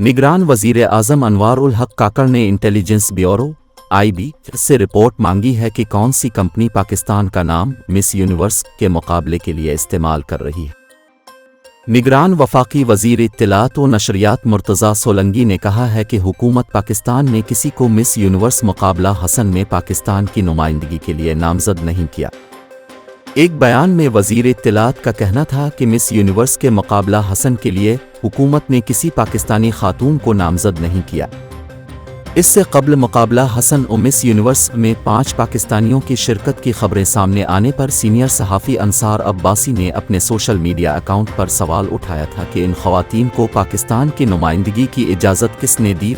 निगरान वजीर आज़म अनवार उल हक काकड़ ने इंटेलिजेंस ब्यूरो (IB) से रिपोर्ट मांगी है कि कौन सी कंपनी पाकिस्तान का नाम मिस यूनिवर्स के मुकाबले के लिए इस्तेमाल कर रही है। निगरान वफाकी वजीर इत्तलात व नशरियात मुर्तज़ा सोलंगी ने कहा है कि हुकूमत पाकिस्तान ने किसी को मिस यूनिवर्स मुकाबला हसन में पाकिस्तान की नुमाइंदगी के लिए नामज़द नहीं किया। एक बयान में वजीर इत्तलात का कहना था कि मिस यूनिवर्स के मुकाबला हसन के लिए हुकूमत ने किसी पाकिस्तानी खातून को नामज़द नहीं किया। इससे कबल मुकाबला हसन और मिस यूनिवर्स में 5 पाकिस्तानियों की शिरकत की खबरें सामने आने पर सीनियर सहाफ़ी अंसार अब्बासी ने अपने सोशल मीडिया अकाउंट पर सवाल उठाया था कि इन ख़वातीन को पाकिस्तान की नुमाइंदगी की इजाज़त किसने दी।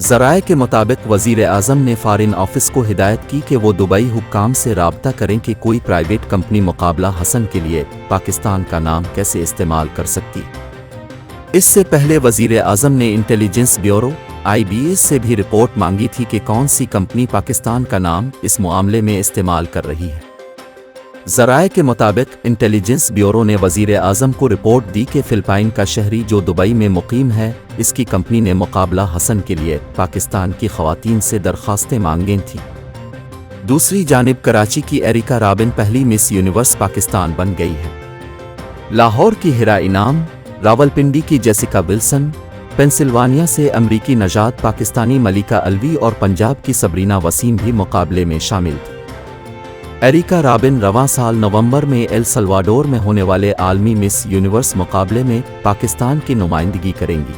ज़राए के मुताबिक वज़ीर आज़म ने फ़ॉरेन ऑफिस को हिदायत की कि वो दुबई हुक्काम से राब्ता करें कि कोई प्राइवेट कंपनी मुकाबला हसन के लिए पाकिस्तान का नाम कैसे इस्तेमाल कर सकती। इससे पहले वज़ीर आज़म ने इंटेलिजेंस ब्यूरो (IB) से भी रिपोर्ट मांगी थी कि कौन सी कंपनी पाकिस्तान का नाम इस मामले में इस्तेमाल कर रही है। ज़राए के मुताबिक इंटेलिजेंस ब्यूरो ने वज़ीर आज़म को रिपोर्ट दी कि फ़िलिपाइन का शहरी जो दुबई में मुकीम है, इसकी कंपनी ने मुकाबला हसन के लिए पाकिस्तान की ख़वातीन से दरख्वास्तें मांगी थीं। दूसरी जानिब कराची की एरिका रॉबिन पहली मिस यूनिवर्स पाकिस्तान बन गई है। लाहौर की हिरा इनाम, रावलपिंडी की जेसिका विल्सन, पेंसिल्वानिया से अमरीकी नजात पाकिस्तानी मलिका अलवी और पंजाब की सबरीना वसीम भी मुकाबले में शामिल थी। एरिका रॉबिन रवां साल नवंबर में एल सल्वाडोर में होने वाले आलमी मिस यूनिवर्स मुकाबले में पाकिस्तान की नुमाइंदगी करेंगी।